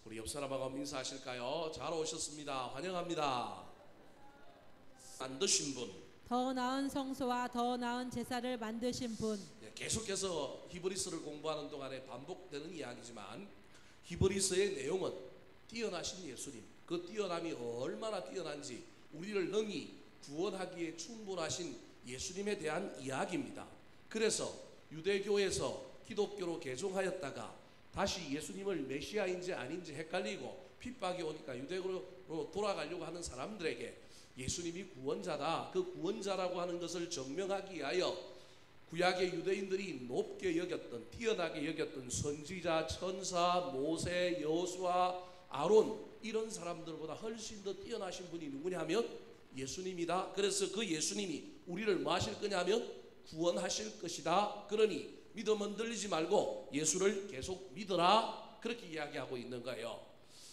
우리 옆 사람하고 인사하실까요? 잘 오셨습니다. 환영합니다. 만드신 분, 더 나은 성소와 더 나은 제사를 만드신 분. 계속해서 히브리서를 공부하는 동안에 반복되는 이야기지만 히브리서의 내용은 뛰어나신 예수님, 그 뛰어남이 얼마나 뛰어난지 우리를 능히 구원하기에 충분하신 예수님에 대한 이야기입니다. 그래서 유대교에서 기독교로 개종하였다가 다시 예수님을 메시아인지 아닌지 헷갈리고 핍박이 오니까 유대교로 돌아가려고 하는 사람들에게 예수님이 구원자다, 그 구원자라고 하는 것을 증명하기 위하여 구약의 유대인들이 높게 여겼던, 뛰어나게 여겼던 선지자, 천사, 모세, 여호수아, 아론, 이런 사람들보다 훨씬 더 뛰어나신 분이 누구냐면 예수님이다. 그래서 그 예수님이 우리를 뭐 하실 거냐면 구원하실 것이다. 그러니 믿음 흔들리지 말고 예수를 계속 믿어라, 그렇게 이야기하고 있는 거예요.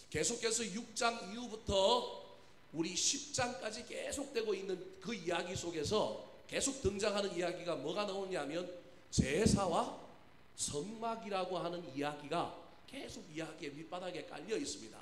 계속해서 6장 이후부터 우리 10장까지 계속되고 있는 그 이야기 속에서 계속 등장하는 이야기가 뭐가 나오냐면 제사와 성막이라고 하는 이야기가 계속 이야기의 밑바닥에 깔려 있습니다.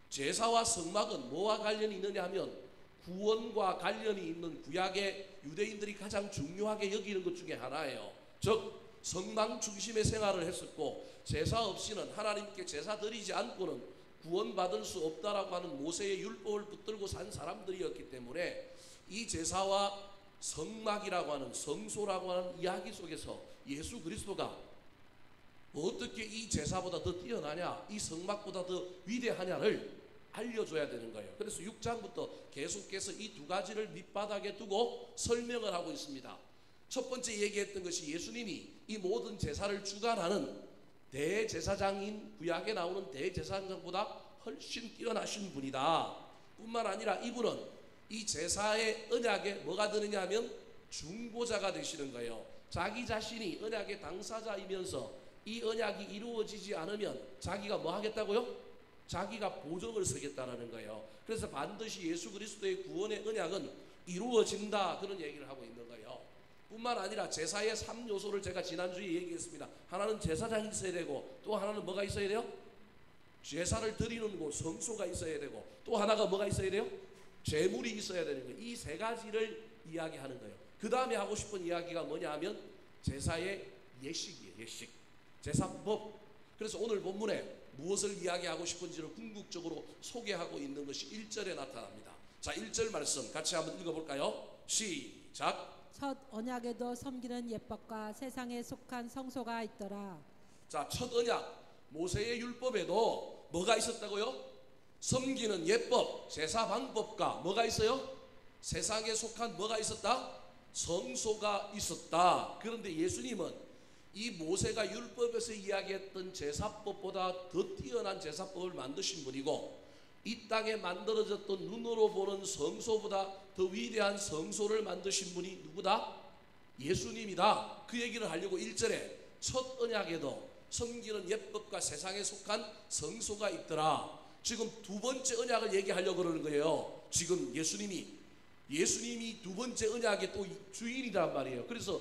제사와 성막은 뭐와 관련이 있느냐 하면 구원과 관련이 있는 구약의 유대인들이 가장 중요하게 여기는 것 중에 하나예요. 즉 성막 중심의 생활을 했었고 제사 없이는, 하나님께 제사 드리지 않고는 구원받을 수 없다라고 하는 모세의 율법을 붙들고 산 사람들이었기 때문에 이 제사와 성막이라고 하는, 성소라고 하는 이야기 속에서 예수 그리스도가 어떻게 이 제사보다 더 뛰어나냐, 이 성막보다 더 위대하냐를 알려줘야 되는 거예요. 그래서 6장부터 계속해서 이 두 가지를 밑바닥에 두고 설명을 하고 있습니다. 첫 번째 얘기했던 것이 예수님이 이 모든 제사를 주관하는 대제사장인, 구약에 나오는 대제사장보다 훨씬 뛰어나신 분이다. 뿐만 아니라 이분은 이 제사의 언약에 뭐가 되느냐 하면 중보자가 되시는 거예요. 자기 자신이 언약의 당사자이면서 이 언약이 이루어지지 않으면 자기가 뭐 하겠다고요? 자기가 보증을 서겠다는 거예요. 그래서 반드시 예수 그리스도의 구원의 언약은 이루어진다, 그런 얘기를 하고 있는 거예요. 뿐만 아니라 제사의 3요소를 제가 지난주에 얘기했습니다. 하나는 제사장이 있어야 되고, 또 하나는 뭐가 있어야 돼요? 제사를 드리는 곳, 성소가 있어야 되고, 또 하나가 뭐가 있어야 돼요? 제물이 있어야 되는 거예요. 이 세 가지를 이야기하는 거예요. 그 다음에 하고 싶은 이야기가 뭐냐 하면 제사의 예식이에요. 예식, 제사법. 그래서 오늘 본문에 무엇을 이야기하고 싶은지를 궁극적으로 소개하고 있는 것이 1절에 나타납니다. 자, 1절 말씀 같이 한번 읽어볼까요? 시작. 첫 언약에도 섬기는 예법과 세상에 속한 성소가 있더라. 자, 첫 언약 모세의 율법에도 뭐가 있었다고요? 섬기는 예법, 제사 방법과 뭐가 있어요? 세상에 속한 뭐가 있었다? 성소가 있었다. 그런데 예수님은 이 모세가 율법에서 이야기했던 제사법보다 더 뛰어난 제사법을 만드신 분이고, 이 땅에 만들어졌던 눈으로 보는 성소보다 더 위대한 성소를 만드신 분이 누구다? 예수님이다. 그 얘기를 하려고 1절에 첫 언약에도 섬기는 예법과 세상에 속한 성소가 있더라. 지금 두 번째 언약을 얘기하려고 그러는 거예요. 지금 예수님이 두 번째 언약의 또 주인이란 말이에요. 그래서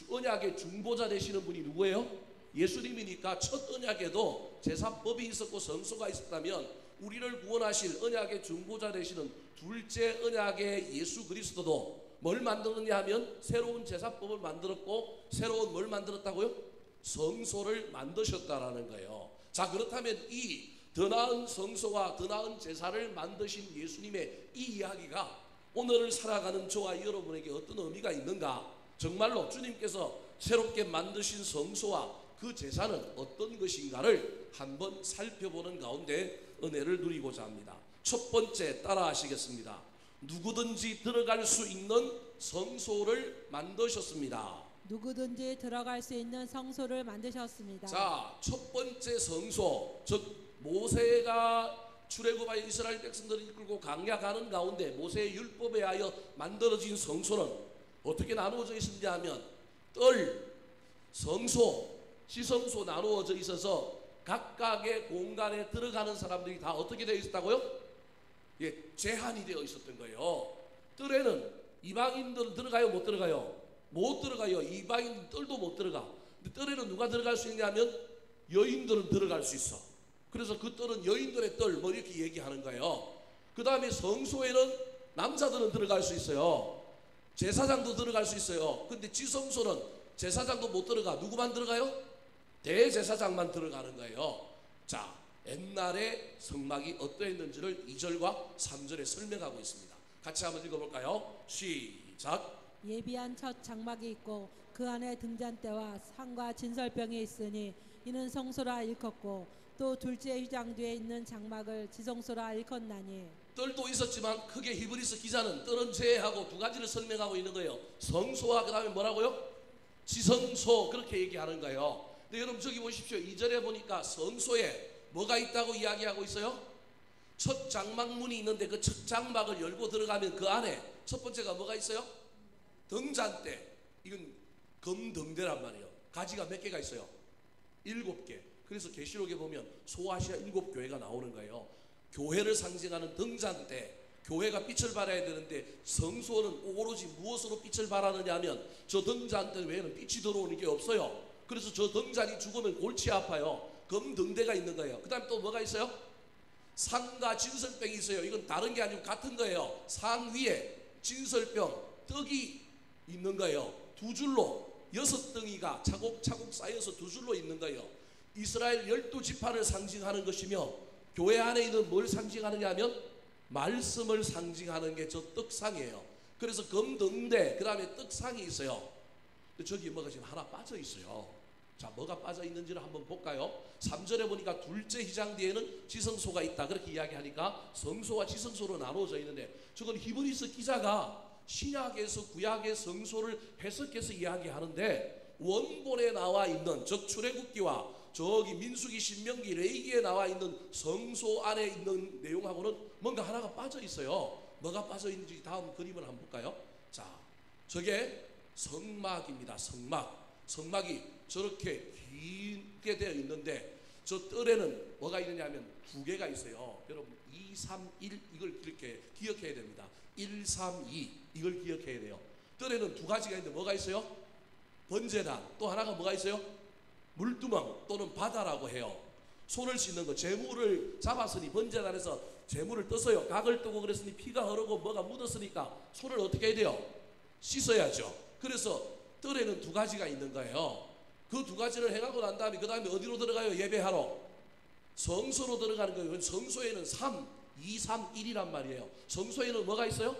언약의 중보자 되시는 분이 누구예요? 예수님이니까 첫 언약에도 제사법이 있었고 성소가 있었다면 우리를 구원하실 언약의 중보자 되시는 둘째 언약의 예수 그리스도도 뭘 만들었냐 하면 새로운 제사법을 만들었고, 새로운 뭘 만들었다고요? 성소를 만드셨다라는 거예요. 자, 그렇다면 이 더 나은 성소와 더 나은 제사를 만드신 예수님의 이 이야기가 오늘을 살아가는 저와 여러분에게 어떤 의미가 있는가? 정말로 주님께서 새롭게 만드신 성소와 그 제사는 어떤 것인가를 한번 살펴보는 가운데 은혜를 누리고자 합니다. 첫 번째, 따라 하시겠습니다. 누구든지 들어갈 수 있는 성소를 만드셨습니다. 누구든지 들어갈 수 있는 성소를 만드셨습니다. 자, 첫 번째 성소, 즉 모세가 출애굽하여 이스라엘 백성들을 이끌고 광야 가는 가운데 모세의 율법에 하여 만들어진 성소는 어떻게 나누어져 있느냐 하면 뜰, 성소, 시성소 나누어져 있어서 각각의 공간에 들어가는 사람들이 다 어떻게 되어 있었다고요? 예, 제한이 되어 있었던 거예요. 뜰에는 이방인들은 들어가요, 못 들어가요? 못 들어가요. 이방인 뜰도 못 들어가. 근데 뜰에는 누가 들어갈 수 있냐면 여인들은 들어갈 수 있어. 그래서 그 뜰은 여인들의 뜰 뭐 이렇게 얘기하는 거예요. 그 다음에 성소에는 남자들은 들어갈 수 있어요. 제사장도 들어갈 수 있어요. 근데 지성소는 제사장도 못 들어가. 누구만 들어가요? 대제사장만 들어가는 거예요. 자, 옛날에 성막이 어떠했는지를 2절과 3절에 설명하고 있습니다. 같이 한번 읽어볼까요? 시작. 예비한 첫 장막이 있고 그 안에 등잔대와 상과 진설병이 있으니 이는 성소라 일컫고 또 둘째 휘장 뒤에 있는 장막을 지성소라 일컫나니. 뜰도 있었지만 크게 히브리서 기자는 뜰은 제외하고 두 가지를 설명하고 있는 거예요. 성소와 그 다음에 뭐라고요? 지성소, 그렇게 얘기하는 거예요. 근데 여러분 저기 보십시오. 2절에 보니까 성소에 뭐가 있다고 이야기하고 있어요? 첫 장막문이 있는데 그 첫 장막을 열고 들어가면 그 안에 첫 번째가 뭐가 있어요? 등잔대. 이건 금등대란 말이에요. 가지가 몇 개가 있어요? 7개. 그래서 계시록에 보면 소아시아 7교회가 나오는 거예요. 교회를 상징하는 등잔대, 교회가 빛을 발해야 되는데 성소는 오로지 무엇으로 빛을 발하느냐 하면 저 등잔대 외에는 빛이 들어오는 게 없어요. 그래서 저 등잔이 죽으면 골치 아파요. 금등대가 있는 거예요. 그 다음에 또 뭐가 있어요? 상과 진설병이 있어요. 이건 다른 게 아니고 같은 거예요. 상 위에 진설병, 떡이 있는 거예요. 두 줄로 6덩이가 차곡차곡 쌓여서 두 줄로 있는 거예요. 이스라엘 12지파를 상징하는 것이며 교회 안에 있는 뭘 상징하느냐 하면 말씀을 상징하는 게 저 떡상이에요. 그래서 금등대, 그 다음에 떡상이 있어요. 근데 저기 뭐가 지금 하나 빠져 있어요. 자, 뭐가 빠져 있는지를 한번 볼까요? 3절에 보니까 둘째 휘장 뒤에는 지성소가 있다, 그렇게 이야기하니까 성소와 지성소로 나누어져 있는데 저건 히브리서 기자가 신약에서 구약의 성소를 해석해서 이야기하는데 원본에 나와 있는, 즉 출애굽기와 저기 민수기, 신명기, 레위기에 나와 있는 성소 안에 있는 내용하고는 뭔가 하나가 빠져 있어요. 뭐가 빠져 있는지 다음 그림을 한번 볼까요? 자, 저게 성막입니다. 성막이 저렇게 길게 되어 있는데 저 뜰에는 뭐가 있느냐 하면 두 개가 있어요. 여러분 2, 3, 1 이걸 이렇게 기억해야 됩니다. 1, 3, 2 이걸 기억해야 돼요. 뜰에는 두 가지가 있는데 뭐가 있어요? 번제단, 또 하나가 뭐가 있어요? 물두멍 또는 바다라고 해요. 손을 씻는 거, 재물을 잡았으니 번제단에서 재물을 떴어요. 각을 뜨고 그랬으니 피가 흐르고 뭐가 묻었으니까 손을 어떻게 해야 돼요? 씻어야죠. 그래서 뜰에는 두 가지가 있는 거예요. 그 두 가지를 행하고 난 다음에 그 다음에 어디로 들어가요? 예배하러 성소로 들어가는 거예요. 성소에는 3, 2, 3, 1이란 말이에요. 성소에는 뭐가 있어요?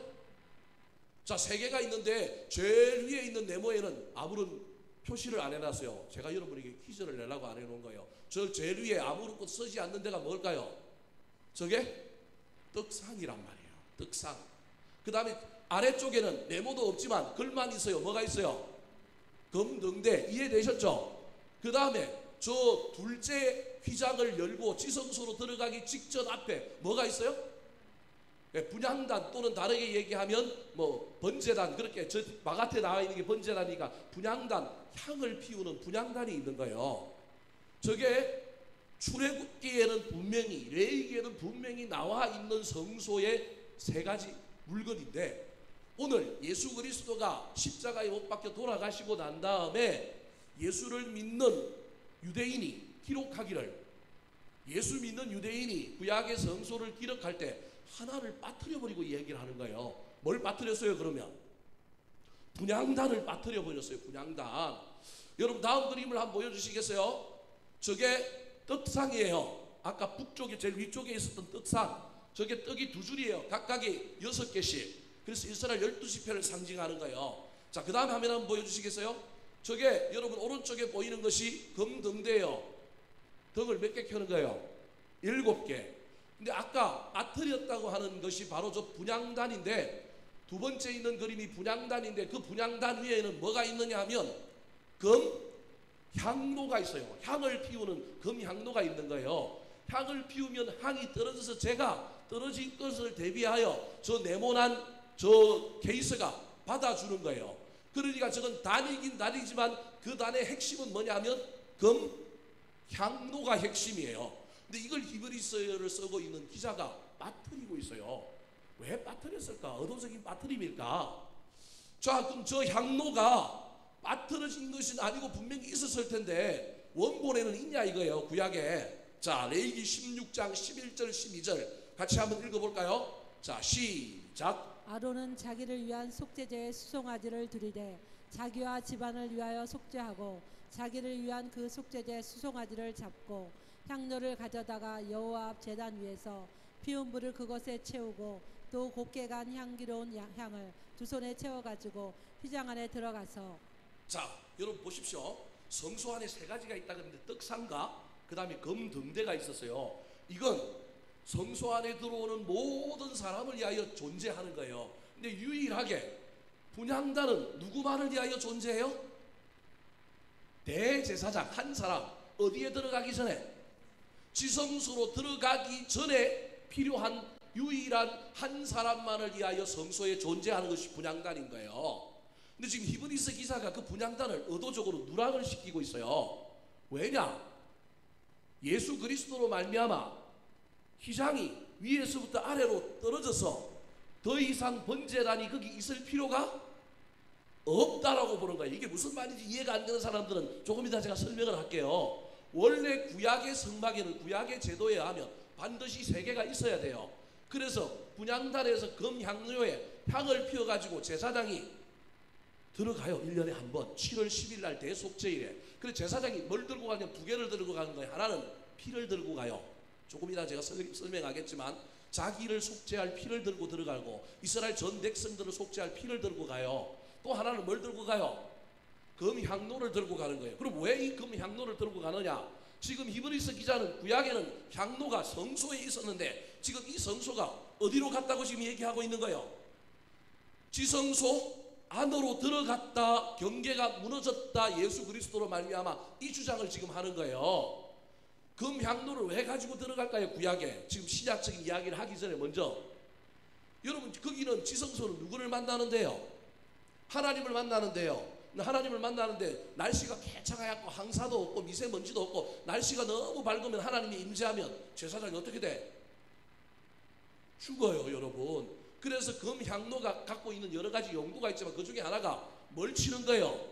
자, 세 개가 있는데 제일 위에 있는 네모에는 아무런 표시를 안 해놨어요. 제가 여러분에게 퀴즈를 내려고 안 해놓은 거예요. 저 제일 위에 아무런 것 쓰지 않는 데가 뭘까요? 저게 떡상이란 말이에요. 떡상. 그 다음에 아래쪽에는 네모도 없지만 글만 있어요. 뭐가 있어요? 금등대. 이해되셨죠? 그 다음에 저 둘째 휘장을 열고 지성소로 들어가기 직전 앞에 뭐가 있어요? 분향단 또는 다르게 얘기하면 뭐 번제단, 그렇게 저 바깥에 나와 있는 게 번제단이니까 분향단, 향을 피우는 분향단이 있는 거예요. 저게 출애굽기에는 분명히, 레위기에는 분명히 나와 있는 성소의 세 가지 물건인데 오늘 예수 그리스도가 십자가에 못 박혀 돌아가시고 난 다음에 예수를 믿는 유대인이 기록하기를, 예수 믿는 유대인이 구약의 성소를 기록할 때 하나를 빠뜨려 버리고 얘기를 하는 거예요. 뭘 빠뜨렸어요? 그러면 분향단을 빠뜨려 버렸어요. 분향단. 여러분 다음 그림을 한번 보여주시겠어요? 저게 떡상이에요. 아까 북쪽에 제일 위쪽에 있었던 떡상, 저게 떡이 두 줄이에요. 각각이 6개씩. 그래서 이스라엘 12지파를 상징하는 거예요. 자, 그 다음에 화면 한번 보여주시겠어요? 저게 여러분 오른쪽에 보이는 것이 금등대예요. 등을 몇 개 켜는 거예요? 7개. 근데 아까 빠뜨렸다고 하는 것이 바로 저 분향단인데, 두 번째 있는 그림이 분향단인데 그 분향단 위에는 뭐가 있느냐 하면 금향로가 있어요. 향을 피우는 금향로가 있는 거예요. 향을 피우면 향이 떨어져서 제가 떨어진 것을 대비하여 저 네모난 저 케이스가 받아주는 거예요. 그러니까 저건 단이긴 단이지만 그 단의 핵심은 뭐냐 하면 금향로가 핵심이에요. 근데 이걸 히브리서를 쓰고 있는 기자가 빠뜨리고 있어요. 왜 빠뜨렸을까? 의도적인 빠뜨림일까? 자, 그럼 저 향로가 빠뜨려진 것은 아니고 분명히 있었을 텐데 원본에는 있냐 이거예요. 구약에. 자, 레위기 16장 11절 12절 같이 한번 읽어볼까요? 자, 시작. 아론은 자기를 위한 속죄제의 수송아지를 드리되 자기와 집안을 위하여 속죄하고 자기를 위한 그 속죄제 수송아지를 잡고 향로를 가져다가 여호와 앞 제단 위에서 피운 불을 그것에 채우고 또 곱게 간 향기로운 향을 두 손에 채워가지고 휘장 안에 들어가서. 자, 여러분 보십시오. 성소 안에 세 가지가 있다 그랬는데 떡상과 그 다음에 금등대가 있었어요. 이건 성소 안에 들어오는 모든 사람을 위하여 존재하는 거예요. 근데 유일하게 분향단은 누구만을 위하여 존재해요? 대제사장 한 사람. 어디에 들어가기 전에? 지성소로 들어가기 전에 필요한 유일한 한 사람만을 위하여 성소에 존재하는 것이 분향단인 거예요. 근데 지금 히브리서 기사가 그 분향단을 의도적으로 누락을 시키고 있어요. 왜냐? 예수 그리스도로 말미암아 휘장이 위에서부터 아래로 떨어져서 더 이상 번제단이 거기 있을 필요가 없다라고 보는 거예요. 이게 무슨 말인지 이해가 안 되는 사람들은 조금 이따 제가 설명을 할게요. 원래 구약의 성막에는 구약의 제도에 의하면 반드시 세 개가 있어야 돼요. 그래서 분향단에서 금향료에 향을 피워가지고 제사장이 들어가요. 1년에 한 번 7월 10일 날 대속죄일에. 그래서 제사장이 뭘 들고 가냐면 두 개를 들고 가는 거예요. 하나는 피를 들고 가요. 조금 이따 제가 설명하겠지만 자기를 속죄할 피를 들고 들어가고 이스라엘 전 백성들을 속죄할 피를 들고 가요. 또 하나는 뭘 들고 가요? 금향로를 들고 가는 거예요. 그럼 왜 이 금향로를 들고 가느냐? 지금 히브리서 기자는 구약에는 향로가 성소에 있었는데 지금 이 성소가 어디로 갔다고 지금 얘기하고 있는 거예요? 지성소 안으로 들어갔다, 경계가 무너졌다, 예수 그리스도로 말미암아 이 주장을 지금 하는 거예요. 금향로를 왜 가지고 들어갈까요? 구약에 지금 신약적인 이야기를 하기 전에 먼저 여러분 거기는 지성소는 누구를 만나는데요? 하나님을 만나는데요. 하나님을 만나는데 날씨가 개창하얗고 황사도 없고 미세먼지도 없고 날씨가 너무 밝으면 하나님이 임재하면 제사장이 어떻게 돼? 죽어요, 여러분. 그래서 금향로가 갖고 있는 여러 가지 용도가 있지만 그 중에 하나가 뭘 치는 거예요?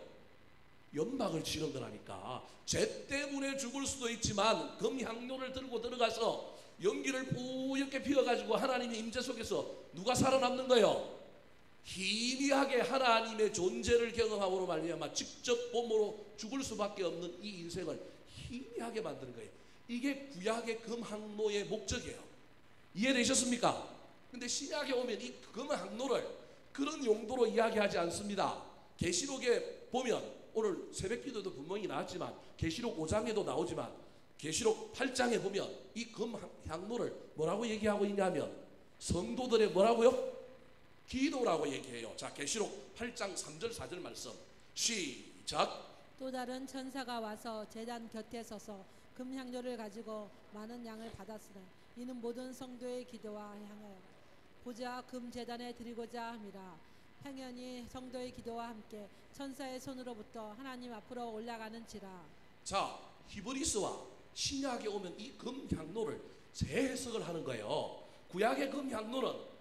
연막을 치는 거라니까. 죄 때문에 죽을 수도 있지만 금향로를 들고 들어가서 연기를 뿌옇게 피워가지고 하나님의 임재 속에서 누가 살아남는 거예요? 희미하게 하나님의 존재를 경험함으로 말미암아 직접 몸으로 죽을 수밖에 없는 이 인생을 희미하게 만드는 거예요. 이게 구약의 금항로의 목적이에요. 이해되셨습니까? 근데 신약에 오면 이 금항로를 그런 용도로 이야기하지 않습니다. 계시록에 보면 오늘 새벽기도도 분명히 나왔지만 계시록 5장에도 나오지만 계시록 8장에 보면 이 금향로를 뭐라고 얘기하고 있냐면 성도들의 뭐라고요? 기도라고 얘기해요. 자, 계시록 8장 3절 4절 말씀 시작. 또 다른 천사가 와서 제단 곁에 서서 금향료를 가지고 많은 양을 받았으나 이는 모든 성도의 기도와 향하여 보자 금제단에 드리고자 함이라. 향연이 성도의 기도와 함께 천사의 손으로부터 하나님 앞으로 올라가는지라. 자, 히브리서와 신약에 오면 이 금향로를 재해석을 하는 거예요. 구약의 금향로는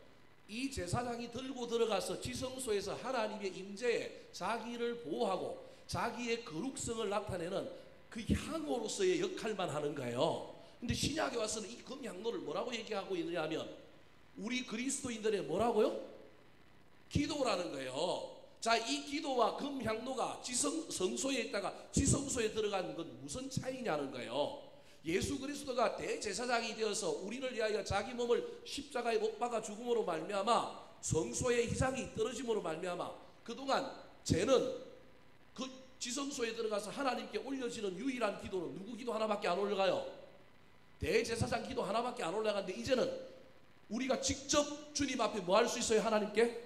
이 제사장이 들고 들어가서 지성소에서 하나님의 임재에 자기를 보호하고 자기의 거룩성을 나타내는 그 향으로서의 역할만 하는 거예요. 근데 신약에 와서는 이 금향로를 뭐라고 얘기하고 있느냐 하면 우리 그리스도인들의 뭐라고요? 기도라는 거예요. 자, 이 기도와 금향로가 성소에 있다가 지성소에 들어가는 건 무슨 차이냐는 거예요. 예수 그리스도가 대제사장이 되어서 우리를 위하여 자기 몸을 십자가에 못 박아 죽음으로 말미암아 성소의 휘장이 떨어짐으로 말미암아 그동안 죄는 그 지성소에 들어가서 하나님께 올려지는 유일한 기도는 누구 기도 하나밖에 안 올라가요? 대제사장 기도 하나밖에 안 올라가는데 이제는 우리가 직접 주님 앞에 뭐 할 수 있어요? 하나님께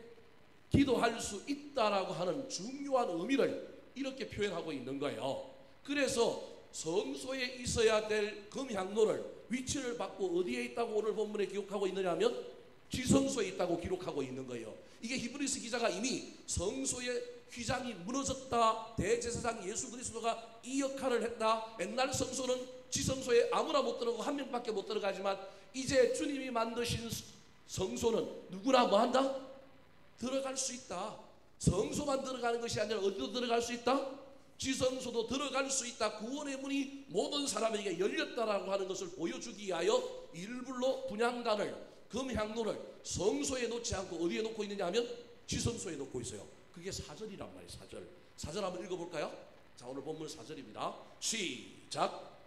기도할 수 있다라고 하는 중요한 의미를 이렇게 표현하고 있는 거예요. 그래서 성소에 있어야 될 금향로를 위치를 받고 어디에 있다고 오늘 본문에 기록하고 있느냐면 지성소에 있다고 기록하고 있는 거예요. 이게 히브리서 기자가 이미 성소의 휘장이 무너졌다, 대제사장 예수 그리스도가 이 역할을 했다, 옛날 성소는 지성소에 아무나 못 들어가고 한 명밖에 못 들어가지만 이제 주님이 만드신 성소는 누구나 뭐 한다? 들어갈 수 있다. 성소만 들어가는 것이 아니라 어디도 들어갈 수 있다? 지성소도 들어갈 수 있다. 구원의 문이 모든 사람에게 열렸다라고 하는 것을 보여주기 위하여 일부러 분향단을, 금향로를 성소에 놓지 않고 어디에 놓고 있느냐 하면 지성소에 놓고 있어요. 그게 4절이란 말이에요. 4절. 4절 한번 읽어볼까요? 자, 오늘 본문 4절입니다. 시작.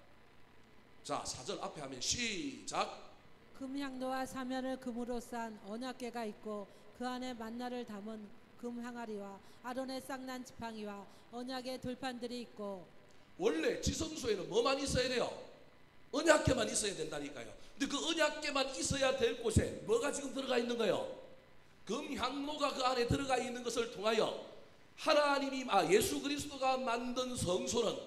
자, 4절 앞에 하면 시작. 금향로와 사면을 금으로 싼 언약궤가 있고 그 안에 만나를 담은 금항아리와 아론의 쌍난 지팡이와 언약의 돌판들이 있고. 원래 지성소에는 뭐만 있어야 돼요? 언약궤만 있어야 된다니까요. 근데 그 언약궤만 있어야 될 곳에 뭐가 지금 들어가 있는 거예요? 금향로가 그 안에 들어가 있는 것을 통하여 하나님이 예수 그리스도가 만든 성소는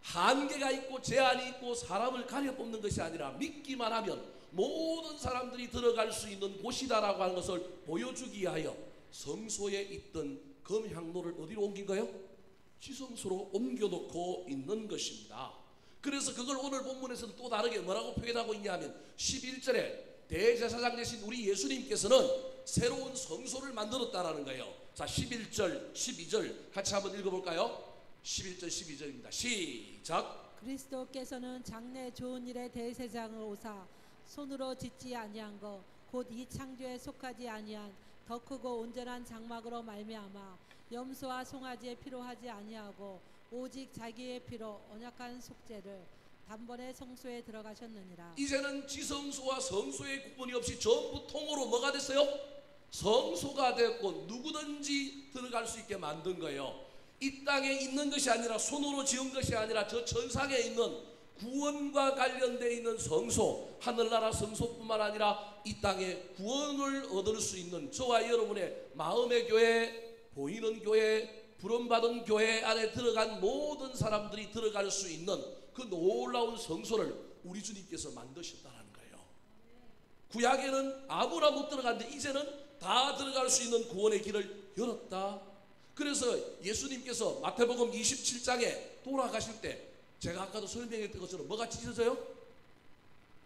한계가 있고 제한이 있고 사람을 가려 뽑는 것이 아니라 믿기만 하면 모든 사람들이 들어갈 수 있는 곳이다라고 하는 것을 보여주기 위하여 성소에 있던 금향로를 어디로 옮긴 거예요? 지성소로 옮겨놓고 있는 것입니다. 그래서 그걸 오늘 본문에서는 또 다르게 뭐라고 표현하고 있냐면 11절에 대제사장 되신 우리 예수님께서는 새로운 성소를 만들었다라는 거예요. 자, 11절, 12절 같이 한번 읽어볼까요? 11절, 12절입니다. 시작. 그리스도께서는 장래 좋은 일의 대제사장을 오사 손으로 짓지 아니한 것 곧 이 창조에 속하지 아니한 더 크고 온전한 장막으로 말미암아 염소와 송아지의 피로 하지 아니하고 오직 자기의 피로 언약한 속죄를 단번에 성소에 들어가셨느니라. 이제는 지성소와 성소의 구분이 없이 전부 통으로 뭐가 됐어요? 성소가 됐고 누구든지 들어갈 수 있게 만든 거예요. 이 땅에 있는 것이 아니라 손으로 지은 것이 아니라 저 천상에 있는 구원과 관련되어 있는 성소, 하늘나라 성소뿐만 아니라 이 땅에 구원을 얻을 수 있는 저와 여러분의 마음의 교회, 보이는 교회, 부름받은 교회 안에 들어간 모든 사람들이 들어갈 수 있는 그 놀라운 성소를 우리 주님께서 만드셨다는 거예요. 구약에는 아무나 못 들어갔는데 이제는 다 들어갈 수 있는 구원의 길을 열었다. 그래서 예수님께서 마태복음 27장에 돌아가실 때 제가 아까도 설명했던 것처럼 뭐가 찢어져요?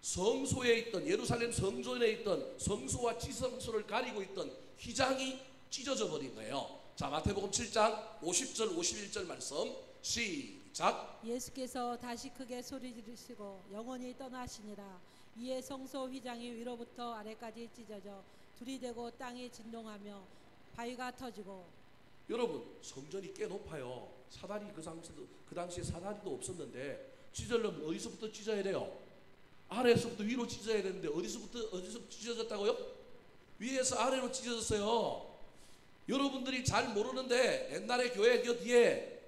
성소에 있던 예루살렘 성전에 있던 성소와 지성소를 가리고 있던 휘장이 찢어져 버린 거예요. 자, 마태복음 7장 50절 51절 말씀 시작. 예수께서 다시 크게 소리 지르시고 영원히 떠나시니라. 이에 성소 휘장이 위로부터 아래까지 찢어져 둘이 되고 땅이 진동하며 바위가 터지고. 여러분, 성전이 꽤 높아요. 사다리 그 당시에 사다리도 없었는데 찢으려면 어디서부터 찢어야 돼요? 아래에서부터 위로 찢어야 되는데 어디서 찢어졌다고요? 위에서 아래로 찢어졌어요. 여러분들이 잘 모르는데 옛날에 교회 요 뒤에,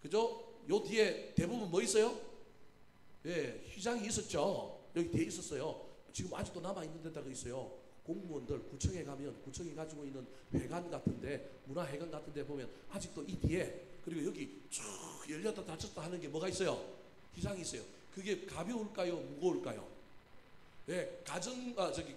그죠? 요 뒤에 대부분 뭐 있어요? 예, 휘장이 있었죠. 여기 뒤에 있었어요. 지금 아직도 남아 있는 데다가 있어요. 공무원들 구청에 가면 구청이 가지고 있는 회관 같은데, 문화회관 같은데 보면 아직도 이 뒤에, 그리고 여기 쭉 열렸다 닫혔다 하는 게 뭐가 있어요? 휘장이 있어요. 그게 가벼울까요? 무거울까요? 예,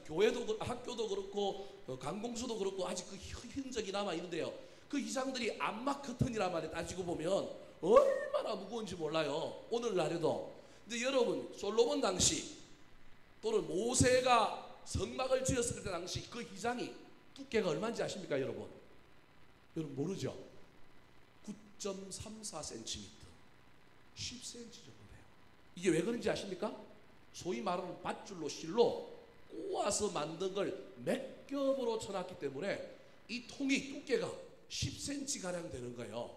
교회도 학교도 그렇고 관공서도 그렇고 아직 그 흔적이 남아 있는데요. 그 휘장들이 암막 커튼이란 말에 따지고 보면 얼마나 무거운지 몰라요. 오늘날에도. 근데 여러분, 솔로몬 당시 또는 모세가 성막을 지었을 때 당시 그 휘장이 두께가 얼마인지 아십니까, 여러분? 여러분 모르죠? 9.34cm, 10cm 정도 돼요. 이게 왜 그런지 아십니까? 소위 말하는 밧줄로 실로 꼬아서 만든 걸 몇 겹으로 쳐놨기 때문에 이 통이 두께가 10cm 가량 되는 거예요.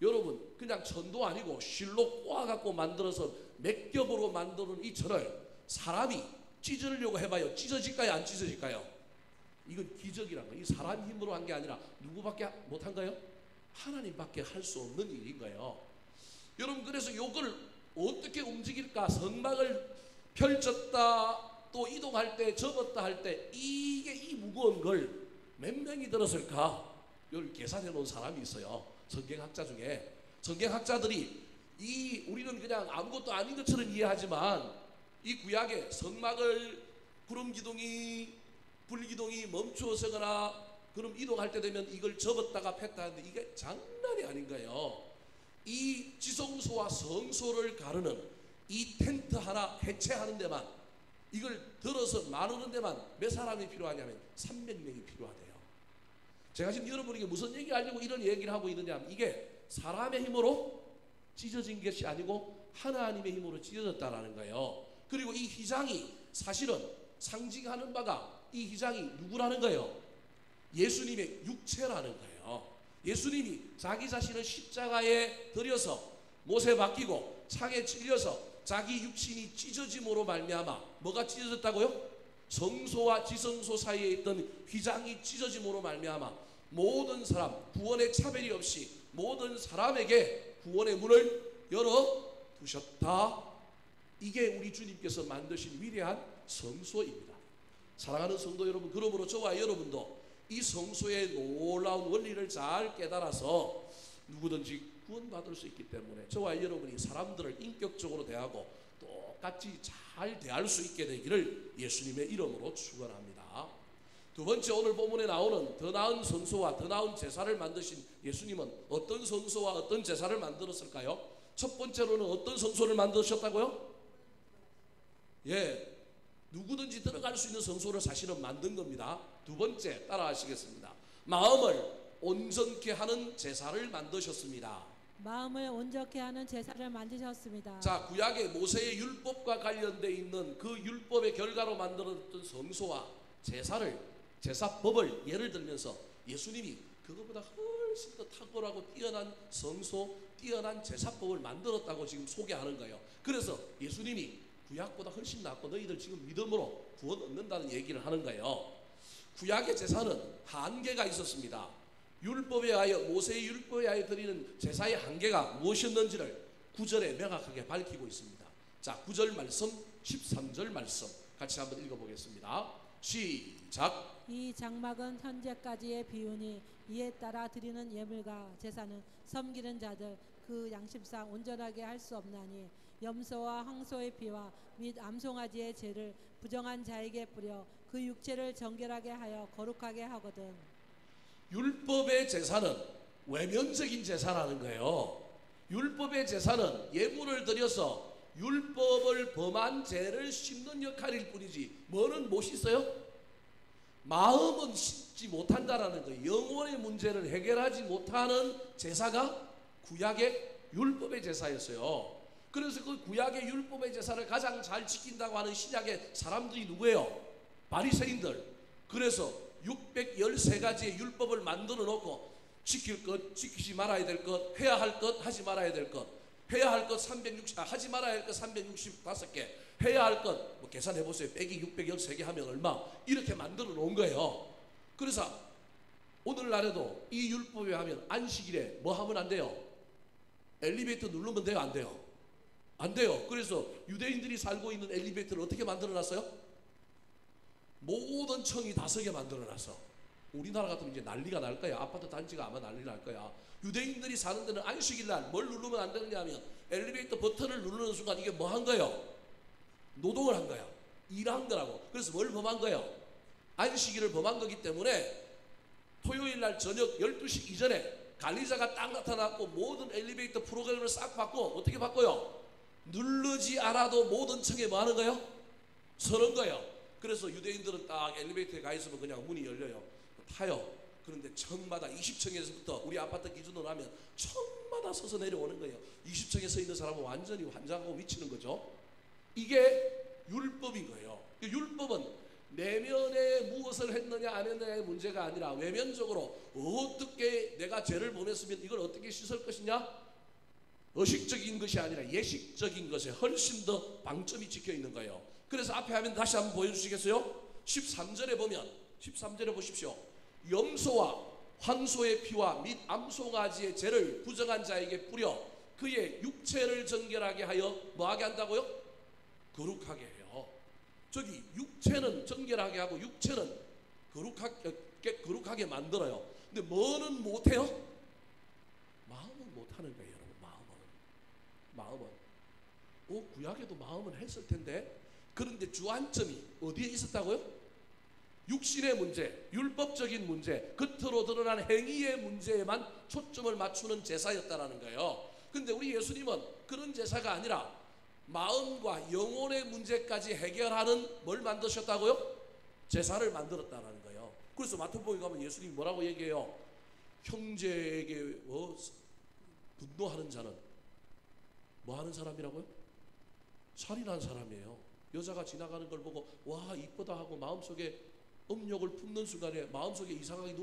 여러분, 그냥 천도 아니고 실로 꼬아갖고 만들어서 몇 겹으로 만드는 이 철을 사람이 찢으려고 해봐요. 찢어질까요? 안 찢어질까요? 이건 기적이란 거예요. 이 사람 힘으로 한 게 아니라 누구밖에 못한 거예요? 하나님밖에 할 수 없는 일인 거예요. 여러분, 그래서 이걸 어떻게 움직일까? 성막을 펼쳤다 또 이동할 때 접었다 할 때 이게 이 무거운 걸 몇 명이 들었을까? 이걸 계산해 놓은 사람이 있어요. 성경학자 중에. 성경학자들이 우리는 그냥 아무것도 아닌 것처럼 이해하지만 이 구약에 성막을 구름기둥이 불기둥이 멈추어서거나 그럼 이동할 때 되면 이걸 접었다가 폈다 하는데 이게 장난이 아닌 거예요. 이 지성소와 성소를 가르는 이 텐트 하나 해체하는 데만, 이걸 들어서 나누는 데만 몇 사람이 필요하냐면 300명이 필요하대요. 제가 지금 여러분에게 무슨 얘기하려고 이런 얘기를 하고 있느냐 하면 이게 사람의 힘으로 찢어진 것이 아니고 하나님의 힘으로 찢어졌다라는 거예요. 그리고 이 휘장이 사실은 상징하는 바가 이 휘장이 누구라는 거예요? 예수님의 육체라는 거예요. 예수님이 자기 자신을 십자가에 들여서 못에 박히고 창에 찔려서 자기 육신이 찢어짐으로 말미암아 뭐가 찢어졌다고요? 성소와 지성소 사이에 있던 휘장이 찢어짐으로 말미암아 모든 사람, 구원의 차별이 없이 모든 사람에게 구원의 문을 열어두셨다. 이게 우리 주님께서 만드신 위대한 성소입니다. 사랑하는 성도 여러분, 그러므로 저와 여러분도 이 성소의 놀라운 원리를 잘 깨달아서 누구든지 구원받을 수 있기 때문에 저와 여러분이 사람들을 인격적으로 대하고 똑같이 잘 대할 수 있게 되기를 예수님의 이름으로 축원합니다. 두 번째, 오늘 본문에 나오는 더 나은 성소와 더 나은 제사를 만드신 예수님은 어떤 성소와 어떤 제사를 만들었을까요? 첫 번째로는 어떤 성소를 만드셨다고요? 누구든지 들어갈 수 있는 성소를 사실은 만든 겁니다. 두 번째, 따라 하시겠습니다. 마음을 온전케 하는 제사를 만드셨습니다. 마음을 온전케 하는 제사를 만드셨습니다. 자, 구약의 모세의 율법과 관련되어 있는 그 율법의 결과로 만들어졌던 성소와 제사법을 예를 들면서 예수님이 그것보다 훨씬 더 탁월하고 뛰어난 성소, 뛰어난 제사법을 만들었다고 지금 소개하는 거예요. 그래서 예수님이 구약보다 훨씬 낫고 너희들 지금 믿음으로 구원 얻는다는 얘기를 하는 거예요. 구약의 제사는 한계가 있었습니다. 율법에 하여, 모세의 율법에 하여 드리는 제사의 한계가 무엇이었는지를 9절에 명확하게 밝히고 있습니다. 자, 9절 말씀, 13절 말씀 같이 한번 읽어보겠습니다. 시작. 이 장막은 현재까지의 비유니 이에 따라 드리는 예물과 제사는 섬기는 자들 그 양심상 온전하게 할 수 없나니 염소와 황소의 피와 및 암송아지의 죄를 부정한 자에게 뿌려 그 육체를 정결하게 하여 거룩하게 하거든. 율법의 제사는 외면적인 제사라는 거예요. 율법의 제사는 예물을 드려서 율법을 범한 죄를 씻는 역할일 뿐이지 뭐는 못 씻어요? 마음은 씻지 못한다라는 거예요. 영혼의 문제를 해결하지 못하는 제사가 구약의 율법의 제사였어요. 그래서 그 구약의 율법의 제사를 가장 잘 지킨다고 하는 신약의 사람들이 누구예요? 바리새인들. 그래서 613가지의 율법을 만들어 놓고 지킬 것, 지키지 말아야 될 것, 해야 할 것, 하지 말아야 될 것, 해야 할 것 하지 말아야 할 것 365개, 해야 할 것 뭐 계산해 보세요. 빼기 613개 하면 얼마? 이렇게 만들어 놓은 거예요. 그래서 오늘날에도 이 율법에 하면 안식일에 뭐 하면 안 돼요? 엘리베이터 누르면 돼요? 안 돼요? 안 돼요. 그래서 유대인들이 살고 있는 엘리베이터를 어떻게 만들어 놨어요? 모든 층이 다 서게 만들어 놨어. 우리나라 같으면 이제 난리가 날 거야. 아파트 단지가 아마 난리 날 거야. 유대인들이 사는 데는 안식일 날 뭘 누르면 안 되느냐 하면 엘리베이터 버튼을 누르는 순간 이게 뭐 한 거예요? 노동을 한 거야. 일한 거라고. 그래서 뭘 범한 거예요? 안식일을 범한 거기 때문에 토요일 날 저녁 12시 이전에 관리자가 딱 나타났고 모든 엘리베이터 프로그램을 싹 바꿔. 어떻게 바꿔요? 누르지 않아도 모든 층에 뭐 하는 거예요? 서는 거예요. 그래서 유대인들은 딱 엘리베이터에 가 있으면 그냥 문이 열려요. 타요. 그런데 층마다 20층에서부터 우리 아파트 기준으로 하면 층마다 서서 내려오는 거예요. 20층에 서 있는 사람은 완전히 환장하고 미치는 거죠. 이게 율법인 거예요. 율법은 내면에 무엇을 했느냐 안 했느냐의 문제가 아니라 외면적으로 어떻게 내가 죄를 범했으면 이걸 어떻게 씻을 것이냐, 의식적인 것이 아니라 예식적인 것에 훨씬 더 방점이 찍혀 있는 거예요. 그래서 앞에 하면 다시 한번 보여주시겠어요? 13절에 보면 13절에 보십시오. 염소와 황소의 피와 및 암송아지의 죄를 부정한 자에게 뿌려 그의 육체를 정결하게 하여 뭐하게 한다고요? 거룩하게 해요. 저기 육체는 정결하게 하고 육체는 거룩하게 만들어요. 근데 뭐는 못해요? 마음은 못하는 거예요. 여러분, 마음은 구약에도 마음은 했을 텐데, 그런데 주안점이 어디에 있었다고요? 육신의 문제, 율법적인 문제, 겉으로 드러난 행위의 문제에만 초점을 맞추는 제사였다라는 거예요. 근데 우리 예수님은 그런 제사가 아니라 마음과 영혼의 문제까지 해결하는 뭘 만드셨다고요? 제사를 만들었다라는 거예요. 그래서 마태복음에 가면 예수님이 뭐라고 얘기해요? 형제에게 분노하는 자는 뭐 하는 사람이라고요? 살인한 사람이에요. 여자가 지나가는 걸 보고 와 이쁘다 하고 마음속에 음욕을 품는 순간에 마음속에 이상하게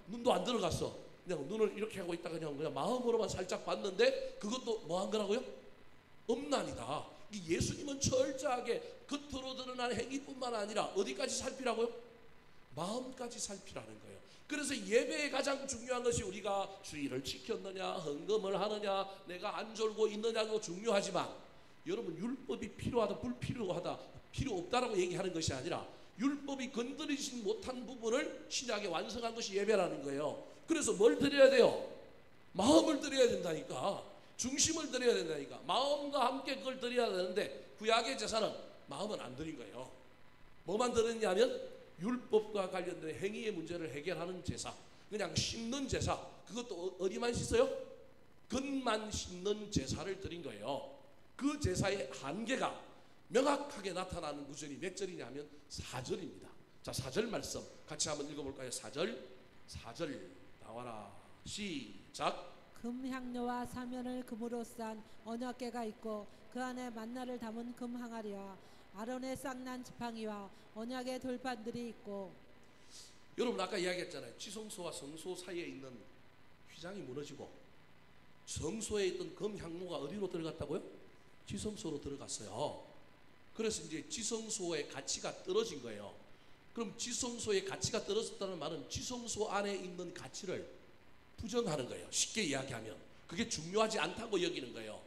눈도 안 들어갔어. 그냥 눈을 이렇게 하고 있다가 그냥 마음으로만 살짝 봤는데 그것도 뭐 한 거라고요? 음란이다. 예수님은 철저하게 겉으로 드러난 행위뿐만 아니라 어디까지 살피라고요? 마음까지 살피라는 거예요. 그래서 예배에 가장 중요한 것이 우리가 주의를 지켰느냐, 헌금을 하느냐, 내가 안 졸고 있느냐도 중요하지만 여러분 율법이 필요하다, 불필요하다, 필요 없다라고 얘기하는 것이 아니라 율법이 건드리지 못한 부분을 신약에 완성한 것이 예배라는 거예요. 그래서 뭘 드려야 돼요? 마음을 드려야 된다니까. 중심을 드려야 된다니까. 마음과 함께 그걸 드려야 되는데 구약의 제사는 마음은 안 드린 거예요. 뭐만 드렸냐면 율법과 관련된 행위의 문제를 해결하는 제사, 그냥 씹는 제사, 그것도 어디만 씻어요? 겉만 씻는 제사를 드린 거예요. 그 제사의 한계가 명확하게 나타나는 구절이 몇 절이냐면 4절입니다. 자, 4절 말씀 같이 한번 읽어볼까요? 4절 나와라. 시작. 금향료와 사면을 금으로 싼 언약궤가 있고 그 안에 만나를 담은 금 항아리와 아론의 쌍난 지팡이와 언약의 돌판들이 있고. 여러분 아까 이야기했잖아요. 지성소와 성소 사이에 있는 휘장이 무너지고 성소에 있던 금향로가 어디로 들어갔다고요? 지성소로 들어갔어요. 그래서 이제 지성소의 가치가 떨어진 거예요. 그럼 지성소의 가치가 떨어졌다는 말은 지성소 안에 있는 가치를 부정하는 거예요. 쉽게 이야기하면 그게 중요하지 않다고 여기는 거예요.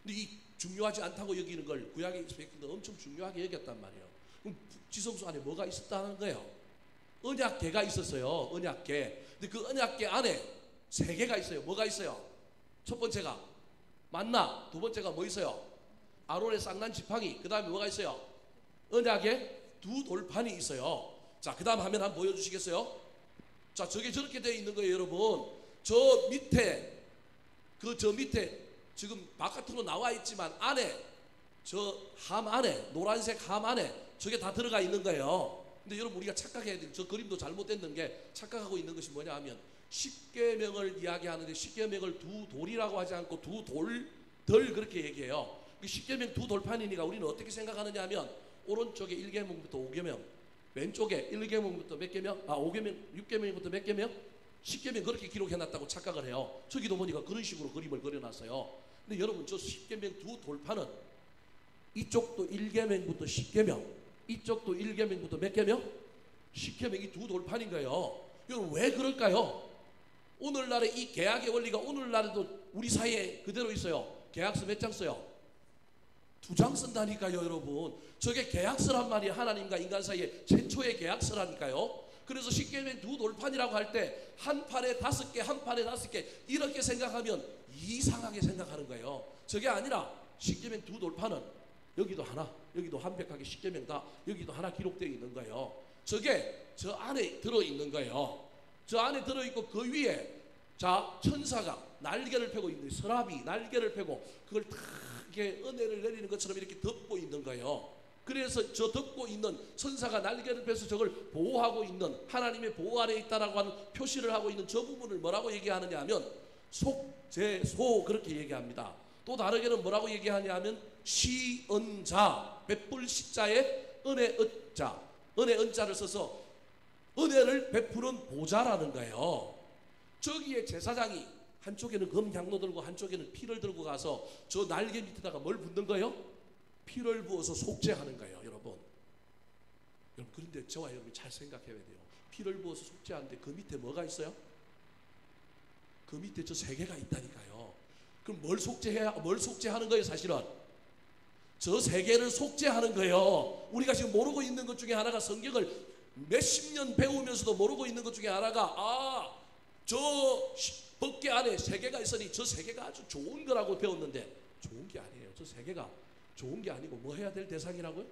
근데 이 중요하지 않다고 여기는 걸 구약의 백성들은 엄청 중요하게 여겼단 말이에요. 그럼 지성소 안에 뭐가 있었다는 거예요? 언약궤가 있었어요. 언약궤. 근데 그 언약궤 안에 3개가 있어요. 뭐가 있어요? 첫 번째가 만나, 두 번째가 뭐 있어요? 아론의 쌍난 지팡이. 그 다음에 뭐가 있어요? 언약의 2 돌판이 있어요. 자, 그 다음 화면 한번 보여주시겠어요? 자, 저게 저렇게 되어 있는 거예요, 여러분. 저 밑에 지금 바깥으로 나와 있지만 안에 저 함 안에 노란색 함 안에 저게 다 들어가 있는 거예요. 근데 여러분 우리가 착각해야 돼요. 저 그림도 잘못됐는 게 착각하고 있는 것이 뭐냐 하면 십계명을 이야기하는데 십계명을 2 돌이라고 하지 않고 2 돌들 그렇게 얘기해요. 십계명 2 돌판이니까 우리는 어떻게 생각하느냐 하면 오른쪽에 1계명부터 5계명, 왼쪽에 1계명부터 몇 계명? 5계명, 6계명부터 몇 계명? 10계명 그렇게 기록해놨다고 착각을 해요. 저기도 보니까 그런 식으로 그림을 그려놨어요. 근데 여러분 저 십계명 2 돌판은 이쪽도 1계명부터 10계명, 이쪽도 1계명부터 몇 계명? 10계명이 2 돌판인 거예요. 여러분 왜 그럴까요? 오늘날의 이 계약의 원리가 오늘날에도 우리 사이에 그대로 있어요. 계약서 몇 장 써요? 2장 쓴다니까요, 여러분. 저게 계약서란 말이에요. 하나님과 인간 사이에 최초의 계약서라니까요. 그래서 십계명 2 돌판이라고 할 때 한 판에 5개, 한 판에 5개 이렇게 생각하면 이상하게 생각하는 거예요. 저게 아니라 십계명 2 돌판은 여기도 하나, 여기도 완벽하게 십계명 다 여기도 하나 기록되어 있는 거예요. 저게 저 안에 들어있는 거예요. 저 안에 들어있고 그 위에 자 천사가 날개를 펴고 있는 서랍이 날개를 펴고 그걸 다 이렇게 은혜를 내리는 것처럼 이렇게 덮고 있는 거예요. 그래서 저 덮고 있는 천사가 날개를 펴서 저걸 보호하고 있는 하나님의 보호 아래에 있다라고 하는 표시를 하고 있는 저 부분을 뭐라고 얘기하느냐 하면 속죄소 그렇게 얘기합니다. 또 다르게는 뭐라고 얘기하냐 하면 시은자, 베풀 시자에 은혜 은자, 은혜 은자를 써서 은혜를 베푸는 보좌라는 거예요. 저기에 제사장이 한쪽에는 금향로 들고 한쪽에는 피를 들고 가서 저 날개 밑에다가 뭘 붓는 거예요? 피를 부어서 속죄하는 거예요, 여러분. 여러분 그런데 저와 여러분이 잘 생각해야 돼요. 피를 부어서 속죄하는데 그 밑에 뭐가 있어요? 그 밑에 저 3개가 있다니까요. 그럼 뭘 속죄하는 거예요, 사실은? 저 3개를 속죄하는 거예요. 우리가 지금 모르고 있는 것 중에 하나가 성경을 몇십 년 배우면서도 모르고 있는 것 중에 하나가 저 법궤 안에 3개가 있으니 저 3개가 아주 좋은 거라고 배웠는데 좋은 게 아니에요. 저 3개가 좋은 게 아니고 뭐 해야 될 대상이라고요?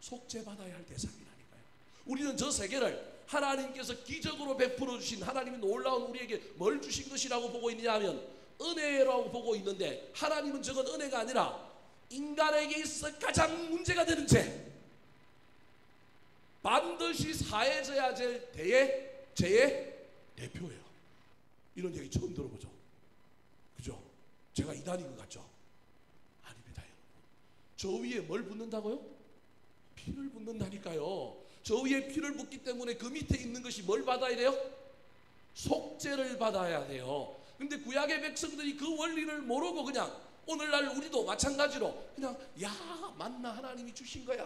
속죄받아야 할 대상이라니까요. 우리는 저 3개를 하나님께서 기적으로 베풀어 주신 하나님이 놀라운 우리에게 뭘 주신 것이라고 보고 있느냐 하면 은혜라고 보고 있는데 하나님은 저건 은혜가 아니라 인간에게 있어서 가장 문제가 되는 죄, 반드시 사해져야 될 죄의 대표예요. 이런 얘기 처음 들어보죠. 그죠? 제가 이단인 것 같죠? 저 위에 뭘 붓는다고요? 피를 붓는다니까요. 저 위에 피를 붓기 때문에 그 밑에 있는 것이 뭘 받아야 돼요? 속죄를 받아야 돼요. 근데 구약의 백성들이 그 원리를 모르고 그냥 오늘날 우리도 마찬가지로 그냥 야 만나 하나님이 주신 거야,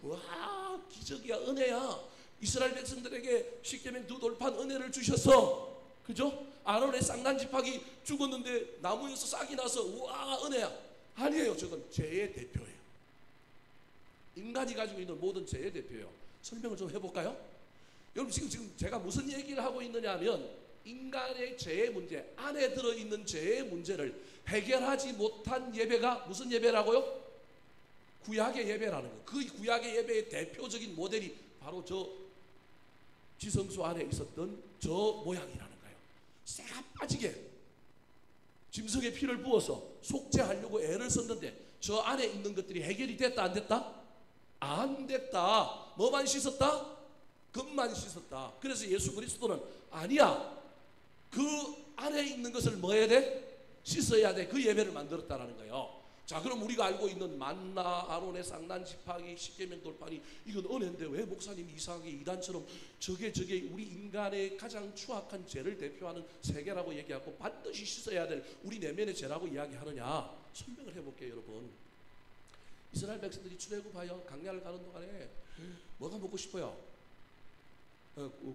와 기적이야, 은혜야, 이스라엘 백성들에게 십계명 두 돌판 은혜를 주셨어, 그죠? 아론의 쌍난지팡이 죽었는데 나무에서 싹이 나서 우와 은혜야. 아니에요. 저건 죄의 대표예요. 인간이 가지고 있는 모든 죄의 대표예요. 설명을 좀 해볼까요? 여러분 지금 제가 무슨 얘기를 하고 있느냐 하면 인간의 죄의 문제, 안에 들어있는 죄의 문제를 해결하지 못한 예배가 무슨 예배라고요? 구약의 예배라는 거. 그 구약의 예배의 대표적인 모델이 바로 저 지성소 안에 있었던 저 모양이라는 거예요. 쇠가 빠지게 짐승의 피를 부어서 속죄하려고 애를 썼는데 저 안에 있는 것들이 해결이 됐다 안 됐다? 안 됐다. 뭐만 씻었다? 금만 씻었다. 그래서 예수 그리스도는 아니야, 그 안에 있는 것을 뭐 해야 돼? 씻어야 돼. 그 예배를 만들었다라는 거예요. 자, 그럼 우리가 알고 있는 만나, 아론의 쌍난지팡이, 십계명 돌판이 이건 은혜인데 왜 목사님이 이상하게 이단처럼 저게 우리 인간의 가장 추악한 죄를 대표하는 세계라고 얘기하고 반드시 씻어야 될 우리 내면의 죄라고 이야기하느냐? 설명을 해볼게요. 여러분, 이스라엘 백성들이 출애굽하여 광야를 가는 동안에 뭐가 먹고 싶어요?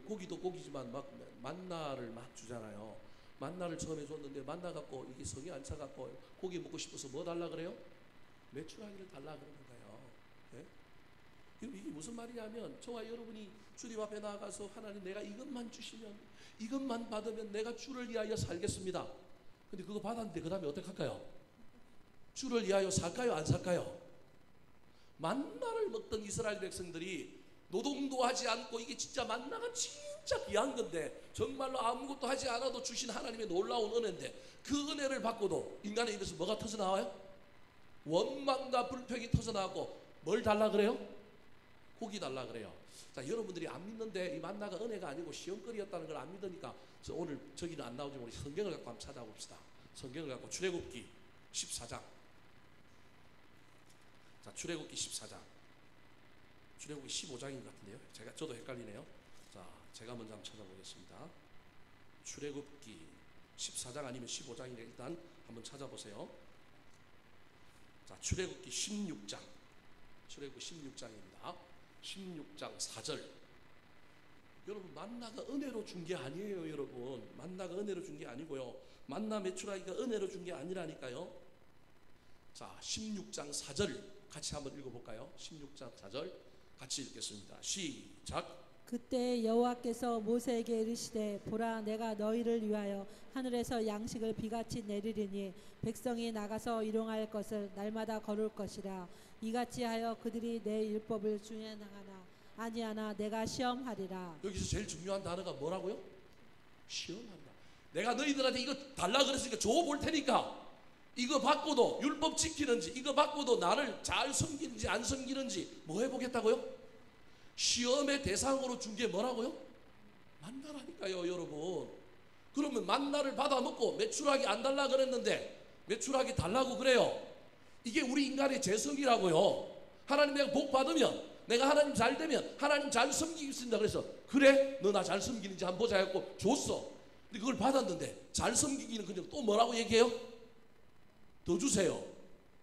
고기도 고기지만 막 만나를 막 주잖아요. 만나를 처음에 줬는데 만나 갖고 이게 성이 안 차 갖고 고기 먹고 싶어서 뭐 달라 그래요? 메추라기를 달라 그러는 거예요. 예? 이게 무슨 말이냐면 저와 여러분이 주님 앞에 나가서 하나님 내가 이것만 주시면, 이것만 받으면 내가 주를 위하여 살겠습니다. 근데 그거 받았는데 그 다음에 어떻게 할까요? 주를 위하여 살까요? 안 살까요? 만나를 먹던 이스라엘 백성들이 노동도 하지 않고 이게 진짜 만나가 진짜 귀한 건데 정말로 아무것도 하지 않아도 주신 하나님의 놀라운 은혜인데 그 은혜를 받고도 인간의 입에서 뭐가 터져나와요? 원망과 불평이 터져나오고 뭘 달라 그래요? 고기 달라 그래요. 자, 여러분들이 안 믿는데 이 만나가 은혜가 아니고 시험거리였다는 걸 안 믿으니까 오늘 저기는 안 나오지만 우리 성경을 갖고 한번 찾아봅시다. 성경을 갖고 출애굽기 14장. 자, 출애굽기 14장. 출애굽기 15장인 것 같은데요. 저도 헷갈리네요. 자, 제가 먼저 한번 찾아보겠습니다. 출애굽기 14장 아니면 15장인데 일단 한번 찾아보세요. 자, 출애굽기 16장. 출애굽기 16장입니다. 16장 4절. 여러분, 만나가 은혜로 준 게 아니에요, 여러분. 만나가 은혜로 준 게 아니고요. 만나 메추라기가 은혜로 준 게 아니라니까요. 자, 16장 4절 같이 한번 읽어볼까요? 16장 4절 같이 읽겠습니다. 시작. 그때 여호와께서 모세에게 이르시되 보라 내가 너희를 위하여 하늘에서 양식을 비같이 내리리니 백성이 나가서 일용할 것을 날마다 거둘 것이라. 이같이 하여 그들이 내 율법을 준행하나 아니하나 내가 시험하리라. 여기서 제일 중요한 단어가 뭐라고요? 시험한다. 내가 너희들한테 이거 달라 그랬으니까 줘볼 테니까 이거 받고도 율법 지키는지, 이거 받고도 나를 잘 섬기는지 안 섬기는지 뭐 해보겠다고요? 시험의 대상으로 준 게 뭐라고요? 만나라니까요, 여러분. 그러면 만나를 받아 먹고 메추라기 안 달라 그랬는데 메추라기 달라고 그래요. 이게 우리 인간의 재성이라고요. 하나님 내가 복 받으면, 내가 하나님 잘 되면 하나님 잘 섬기겠습니다. 그래서 그래 너 나 잘 섬기는지 한번 보자 해갖고 줬어. 근데 그걸 받았는데 잘 섬기기는 그냥 또 뭐라고 얘기해요? 더 주세요.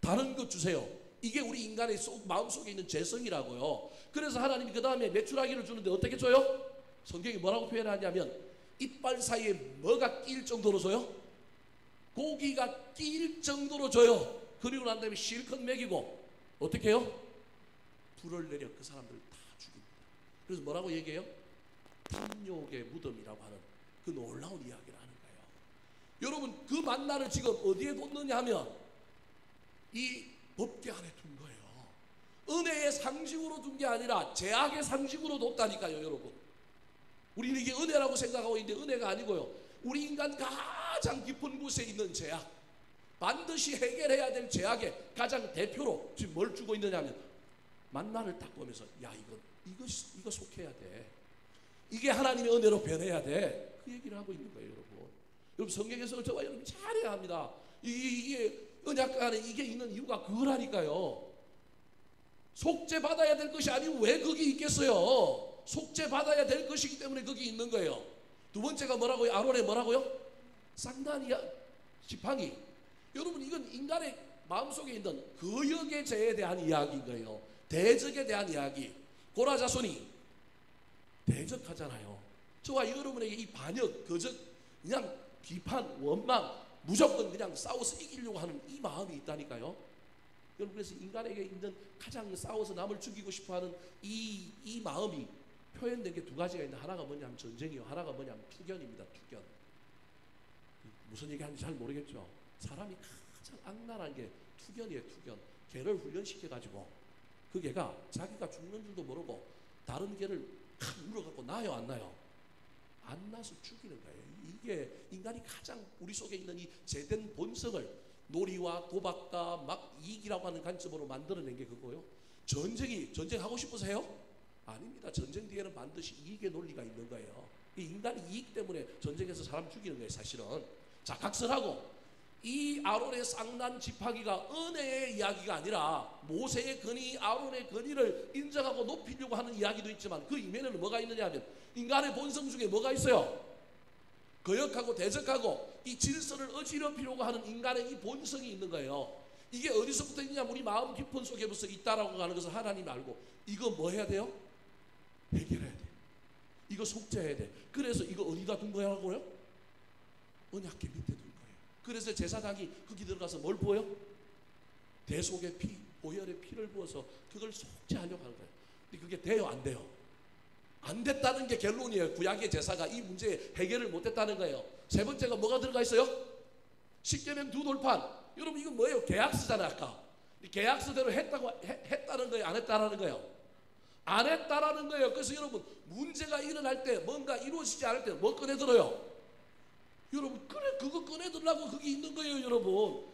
다른 것 주세요. 이게 우리 인간의 마음속에 있는 재성이라고요. 그래서 하나님이 그 다음에 메추라기를 주는데 어떻게 줘요? 성경이 뭐라고 표현하냐면 이빨 사이에 뭐가 낄 정도로 줘요? 고기가 낄 정도로 줘요. 그리고 난 다음에 실컷 먹이고 어떻게 해요? 불을 내려 그 사람들을 다 죽입니다. 그래서 뭐라고 얘기해요? 탐욕의 무덤이라고 하는 그 놀라운 이야기를 하는 거예요. 여러분, 그 만나를 지금 어디에 뒀느냐 하면 이 법궤 안에 둔 거예요. 은혜의 상징으로 둔 게 아니라 죄악의 상징으로 뒀다니까요, 여러분. 우리는 이게 은혜라고 생각하고 있는데 은혜가 아니고요. 우리 인간 가장 깊은 곳에 있는 죄악, 반드시 해결해야 될 죄악의 가장 대표로 지금 뭘 주고 있느냐 하면 만나를 딱 보면서 야 이거 속해야 돼. 이게 하나님의 은혜로 변해야 돼. 그 얘기를 하고 있는 거예요, 여러분. 여러분, 성경에서 저와 여러분 잘해야 합니다. 이게 언약 안에 이게 있는 이유가 그거라니까요. 속죄받아야 될 것이 아니면 왜 거기 있겠어요? 속죄받아야 될 것이기 때문에 거기 있는 거예요. 두 번째가 뭐라고요? 아론의 뭐라고요? 쌍난이야 지팡이. 여러분 이건 인간의 마음속에 있는 거역의 죄에 대한 이야기인 거예요. 대적에 대한 이야기. 고라 자손이 대적하잖아요. 저와 여러분에게 이 반역, 거적, 그냥 비판, 원망, 무조건 그냥 싸워서 이기려고 하는 이 마음이 있다니까요. 여러분 그래서 인간에게 있는 가장 싸워서 남을 죽이고 싶어하는 이 마음이 표현된 게 두 가지가 있는데 하나가 뭐냐면 전쟁이요, 하나가 뭐냐면 투견입니다. 투견. 무슨 얘기하는지 잘 모르겠죠. 사람이 가장 악랄한 게 투견이에요. 투견. 개를 훈련시켜가지고 그 개가 자기가 죽는 줄도 모르고 다른 개를 칵 물어갖고 나요 안 나요? 안 나서 죽이는 거예요. 이게 인간이 가장 우리 속에 있는 이 죄된 본성을 놀이와 도박과 막 이익이라고 하는 관점으로 만들어낸 게 그거요. 전쟁하고 싶어서 해요? 아닙니다. 전쟁 뒤에는 반드시 이익의 논리가 있는 거예요. 이 인간이 이익 때문에 전쟁에서 사람 죽이는 거예요. 사실은. 자, 각설하고 이 아론의 쌍난 지팡이가 은혜의 이야기가 아니라 모세의 건의, 아론의 건의를 인정하고 높이려고 하는 이야기도 있지만 그 이면에는 뭐가 있느냐 하면 인간의 본성 중에 뭐가 있어요? 거역하고 대적하고 이 질서를 어지럽히려고 하는 인간의 이 본성이 있는 거예요. 이게 어디서부터 있냐? 우리 마음 깊은 속에부터 있다라고 하는 것을 하나님이 알고 이거 뭐 해야 돼요? 해결해야 돼. 이거 속죄해야 돼. 그래서 이거 어디다 둔 거라고요? 언약궤 밑에 둔 거예요. 그래서 제사장이 거기 들어가서 뭘 부어요? 대속의 피, 보혈의 피를 부어서 그걸 속죄하려고 하는 거예요. 근데 그게 돼요? 안 돼요? 안 됐다는 게 결론이에요. 구약의 제사가 이 문제에 해결을 못했다는 거예요. 세 번째가 뭐가 들어가 있어요? 십계명 두 돌판. 여러분 이거 뭐예요? 계약서잖아요. 아까 계약서대로 했다는 거예요? 안 했다라는 거예요? 안 했다라는 거예요. 그래서 여러분 문제가 일어날 때 뭔가 이루어지지 않을 때 뭐 꺼내들어요? 여러분 그래 그거 꺼내들라고 거기 있는 거예요. 여러분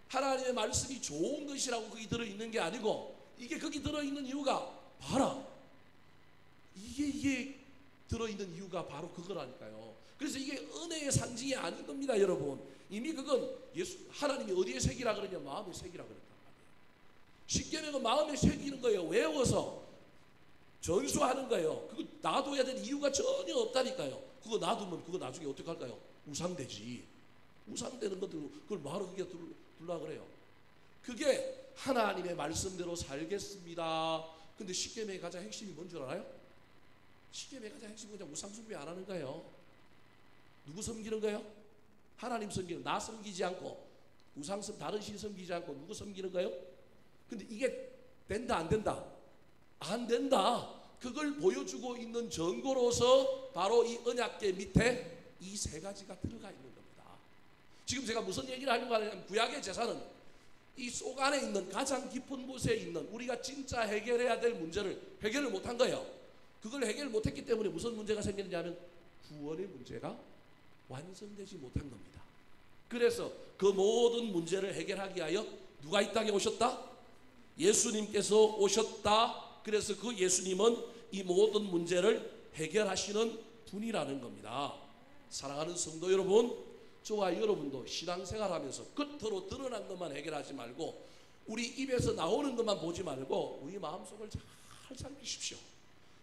하나님의 말씀이 좋은 것이라고 거기 들어있는 게 아니고 이게 거기 들어있는 이유가 봐라 이게 들어있는 이유가 바로 그거라니까요. 그래서 이게 은혜의 상징이 아닌 겁니다. 여러분 이미 그건 하나님이 어디에 새기라 그러냐? 마음에 새기라 그랬단 말이에요. 십계명은 마음에 새기는 거예요. 외워서 전수하는 거예요. 그거 놔둬야 될 이유가 전혀 없다니까요. 그거 놔두면 그거 나중에 어떻게 할까요? 우상되지. 우상되는 것들 그걸 뭐하러 그게 둘라 그래요. 그게 하나님의 말씀대로 살겠습니다. 근데 십계명의 가장 핵심이 뭔 줄 알아요? 십계명의 가장 핵심은 그냥 우상 숭배 안 하는 거예요. 누구 섬기는 거예요? 하나님 섬기는, 나 섬기지 않고 우상 다른 신 섬기지 않고 누구 섬기는 거예요? 근데 이게 된다 안 된다? 안 된다. 그걸 보여주고 있는 증거로서 바로 이 언약궤 밑에 이 세 가지가 들어가 있는 겁니다. 지금 제가 무슨 얘기를 하려고 하냐면 구약의 제사는 이 속 안에 있는 가장 깊은 곳에 있는 우리가 진짜 해결해야 될 문제를 해결을 못한 거예요. 그걸 해결 못했기 때문에 무슨 문제가 생겼냐면 구원의 문제가 완성되지 못한 겁니다. 그래서 그 모든 문제를 해결하기 위하여 누가 이 땅에 오셨다? 예수님께서 오셨다. 그래서 그 예수님은 이 모든 문제를 해결하시는 분이라는 겁니다. 사랑하는 성도 여러분, 저와 여러분도 신앙생활하면서 겉으로 드러난 것만 해결하지 말고 우리 입에서 나오는 것만 보지 말고 우리 마음속을 잘 살피십시오.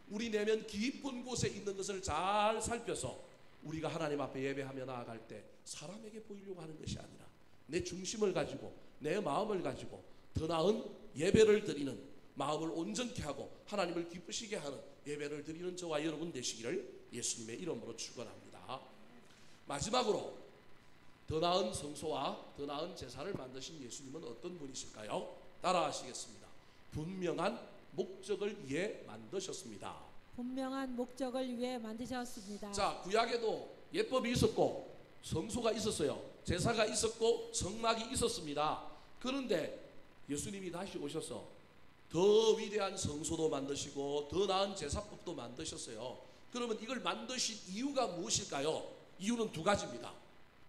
우리 내면 깊은 곳에 있는 것을 잘 살펴서 우리가 하나님 앞에 예배하며 나아갈 때 사람에게 보이려고 하는 것이 아니라 내 중심을 가지고 내 마음을 가지고 더 나은 예배를 드리는 마음을 온전케 하고 하나님을 기쁘시게 하는 예배를 드리는 저와 여러분 되시기를 예수님의 이름으로 축원합니다. 마지막으로 더 나은 성소와 더 나은 제사를 만드신 예수님은 어떤 분이실까요? 따라하시겠습니다. 분명한 목적을 위해 만드셨습니다. 분명한 목적을 위해 만드셨습니다. 자, 구약에도 예법이 있었고 성소가 있었어요. 제사가 있었고 성막이 있었습니다. 그런데 예수님이 다시 오셔서 더 위대한 성소도 만드시고 더 나은 제사법도 만드셨어요. 그러면 이걸 만드신 이유가 무엇일까요? 이유는 두 가지입니다.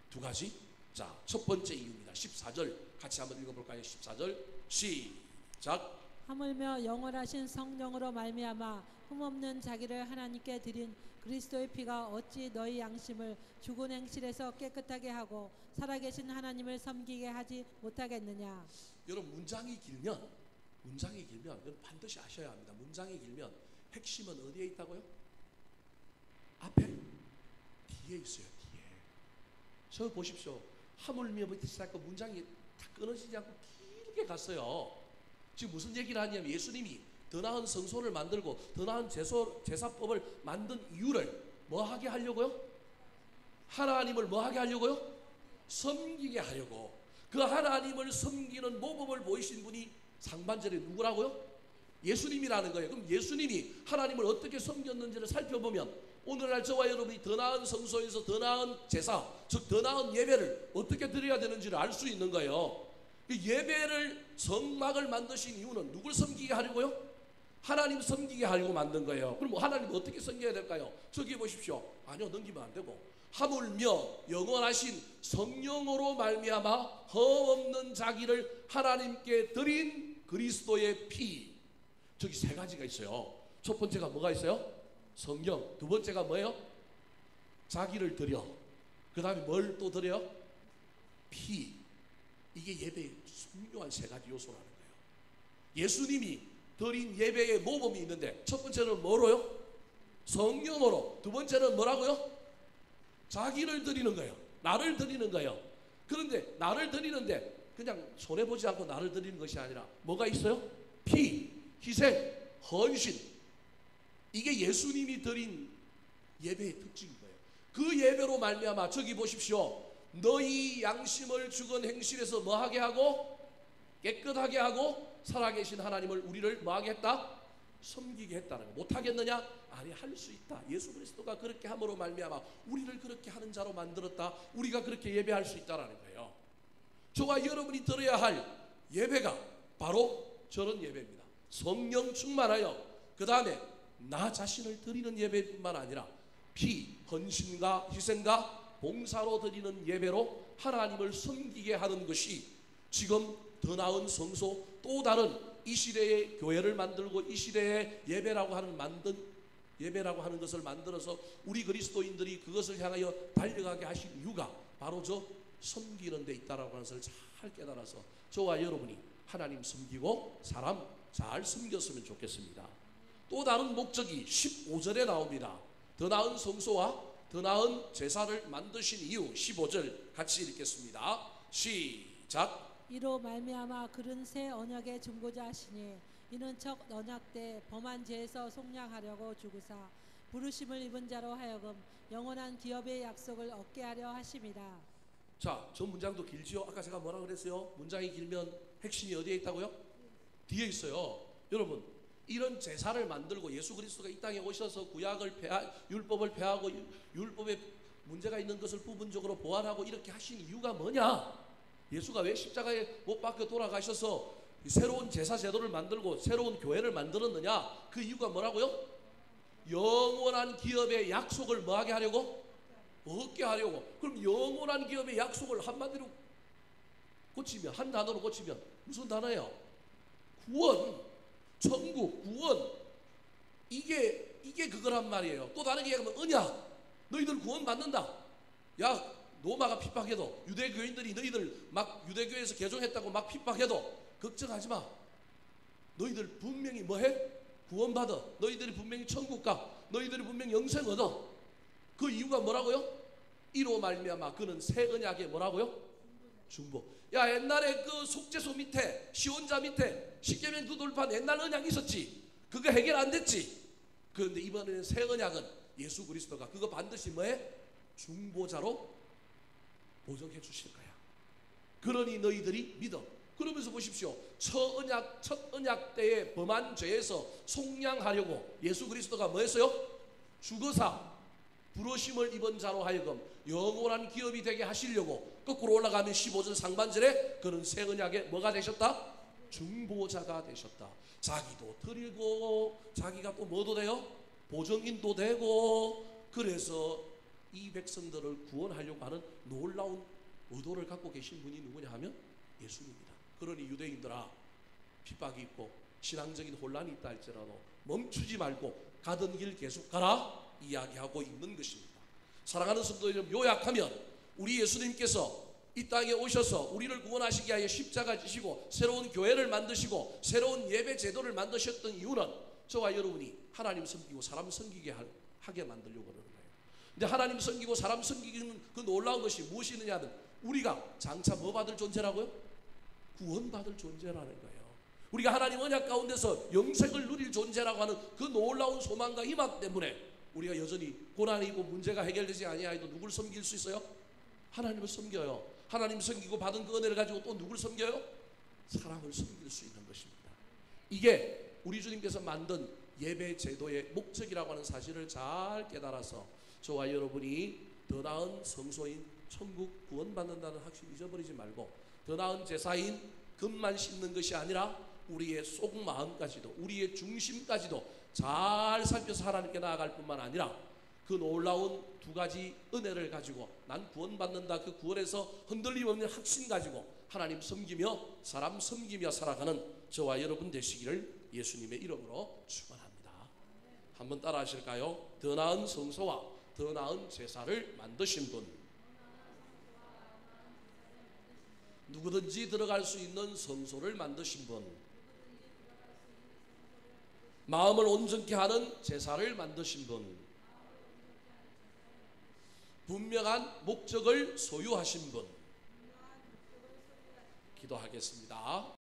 두 가지. 자, 첫 번째 이유입니다. 14절 같이 한번 읽어볼까요? 14절 시작. 하물며 영원하신 성령으로 말미암아 흠없는 자기를 하나님께 드린 그리스도의 피가 어찌 너희 양심을 죽은 행실에서 깨끗하게 하고 살아계신 하나님을 섬기게 하지 못하겠느냐. 여러분 문장이 길면 문장이 길면, 이건 반드시 아셔야 합니다. 문장이 길면 핵심은 어디에 있다고요? 앞에? 뒤에 있어요. 뒤에. 저 보십시오. 하물며부터 시작하고 문장이 다 끊어지지 않고 길게 갔어요. 지금 무슨 얘기를 하냐면 예수님이 더 나은 성소를 만들고 더 나은 제사법을 만든 이유를 뭐 하게 하려고요? 하나님을 뭐 하게 하려고요? 섬기게 하려고. 그 하나님을 섬기는 모범을 보이신 분이 상반절에 누구라고요? 예수님이라는 거예요. 그럼 예수님이 하나님을 어떻게 섬겼는지를 살펴보면 오늘날 저와 여러분이 더 나은 성소에서 더 나은 제사, 즉 더 나은 예배를 어떻게 드려야 되는지를 알 수 있는 거예요. 예배를 성막을 만드신 이유는 누굴 섬기게 하려고요? 하나님 섬기게 하려고 만든 거예요. 그럼 하나님 어떻게 섬겨야 될까요? 저기 보십시오. 아니요, 넘기면 안 되고 하물며 영원하신 성령으로 말미암아 흠없는 자기를 하나님께 드린 그리스도의 피. 저기 세 가지가 있어요. 첫 번째가 뭐가 있어요? 성령. 두 번째가 뭐예요? 자기를 드려. 그 다음에 뭘 또 드려? 피. 이게 예배의 중요한 세 가지 요소라는 거예요. 예수님이 드린 예배의 모범이 있는데 첫 번째는 뭐로요? 성령으로. 두 번째는 뭐라고요? 자기를 드리는 거예요. 나를 드리는 거예요. 그런데 나를 드리는데 그냥 손해보지 않고 나를 드리는 것이 아니라 뭐가 있어요? 피, 희생, 헌신. 이게 예수님이 드린 예배의 특징인 거예요. 그 예배로 말미암아 저기 보십시오. 너희 양심을 죽은 행실에서 뭐하게 하고 깨끗하게 하고 살아계신 하나님을 우리를 뭐하게 했다? 섬기게 했다는 거. 못하겠느냐? 아니, 할 수 있다. 예수 그리스도가 그렇게 함으로 말미암아 우리를 그렇게 하는 자로 만들었다. 우리가 그렇게 예배할 수 있다라는 거예요. 저와 여러분이 드려야 할 예배가 바로 저런 예배입니다. 성령 충만하여 그 다음에 나 자신을 드리는 예배뿐만 아니라 피, 헌신과 희생과 봉사로 드리는 예배로 하나님을 섬기게 하는 것이 지금 더 나은 성소, 또 다른 이 시대의 교회를 만들고 이 시대의 예배라고 하는 것을 만들어서 우리 그리스도인들이 그것을 향하여 달려가게 하신 이유가 바로 저 섬기는 데 있다라고 하는 것을 잘 깨달아서 저와 여러분이 하나님 섬기고 사람 잘 섬겼으면 좋겠습니다. 또 다른 목적이 15절에 나옵니다. 더 나은 성소와 더 나은 제사를 만드신 이유 15절 같이 읽겠습니다. 시작. 이로 말미암아 그런 새 언약의 중보자 하시니 이는 첫 언약 때 범한 죄에서 속량하려고 주구사 부르심을 입은 자로 하여금 영원한 기업의 약속을 얻게 하려 하심이라. 자, 저 문장도 길지요. 아까 제가 뭐라 그랬어요? 문장이 길면 핵심이 어디에 있다고요? 뒤에 있어요. 여러분, 이런 제사를 만들고 예수 그리스도가 이 땅에 오셔서 율법을 폐하고 율법에 문제가 있는 것을 부분적으로 보완하고 이렇게 하신 이유가 뭐냐? 예수가 왜 십자가에 못 박혀 돌아가셔서 새로운 제사 제도를 만들고 새로운 교회를 만들었느냐? 그 이유가 뭐라고요? 영원한 기업의 약속을 뭐하게 하려고? 얻게 하려고. 그럼 영원한 기업의 약속을 한마디로 고치면, 한 단어로 고치면 무슨 단어예요? 구원, 천국, 구원. 이게 그거란 말이에요. 또 다르게 얘기하면 언약. 너희들 구원 받는다. 야, 로마가 핍박해도 유대교인들이 너희들 막 유대교에서 개종했다고 막 핍박해도 걱정하지 마. 너희들 분명히 뭐해? 구원받아. 너희들이 분명히 천국 가. 너희들이 분명히 영생 얻어. 그 이유가 뭐라고요? 이로 말미암아 그는 새 언약의 뭐라고요? 중보. 야, 옛날에 그 속죄소 밑에 시온자 밑에 십계명 두 돌판 옛날 언약이 있었지. 그거 해결 안 됐지. 그런데 이번에는 새 언약은 예수 그리스도가 그거 반드시 뭐해? 중보자로 보정해 주실 거야. 그러니 너희들이 믿어. 그러면서 보십시오. 첫 언약 때에 범한 죄에서 속량하려고 예수 그리스도가 뭐 했어요? 죽어서 부르심을 입은 자로 하여금 영원한 기업이 되게 하시려고. 거꾸로 올라가면 15절 상반절에 그는 새 언약의 뭐가 되셨다? 중보자가 되셨다. 자기도 드리고 자기가 또 뭐도 돼요? 보정인도 되고. 그래서 이 백성들을 구원하려고 하는 놀라운 의도를 갖고 계신 분이 누구냐 하면 예수님입니다. 그러니 유대인들아, 핍박이 있고 신앙적인 혼란이 있다 할지라도 멈추지 말고 가던 길 계속 가라 이야기하고 있는 것입니다. 사랑하는 성도 여러분, 요약하면 우리 예수님께서 이 땅에 오셔서 우리를 구원하시기 위하여 십자가 지시고 새로운 교회를 만드시고 새로운 예배 제도를 만드셨던 이유는 저와 여러분이 하나님 섬기고 사람 섬기게 하게 만들려고 그러는 거예요. 근데 하나님 섬기고 사람 섬기는 그 놀라운 것이 무엇이 있느냐면 우리가 장차 뭐 받을 존재라고요? 구원받을 존재라는 거예요. 우리가 하나님 언약 가운데서 영생을 누릴 존재라고 하는 그 놀라운 소망과 희망 때문에 우리가 여전히 고난이 있고 문제가 해결되지 아니하여도 누굴 섬길 수 있어요? 하나님을 섬겨요. 하나님 섬기고 받은 그 은혜를 가지고 또 누굴 섬겨요? 사람을 섬길 수 있는 것입니다. 이게 우리 주님께서 만든 예배 제도의 목적이라고 하는 사실을 잘 깨달아서 저와 여러분이 더 나은 성소인 천국 구원받는다는 확신 잊어버리지 말고 더 나은 제사인 금만 씻는 것이 아니라 우리의 속마음까지도 우리의 중심까지도 잘 살펴서 하나님께 나아갈 뿐만 아니라 그 놀라운 두 가지 은혜를 가지고 난 구원받는다, 그 구원에서 흔들림 없는 확신 가지고 하나님 섬기며 사람 섬기며 살아가는 저와 여러분 되시기를 예수님의 이름으로 축원합니다. 한번 따라 하실까요? 더 나은 성소와 더 나은 제사를 만드신 분, 누구든지 들어갈 수 있는 성소를 만드신 분, 마음을 온전케 하는 제사를 만드신 분, 분명한 목적을 소유하신 분. 기도하겠습니다.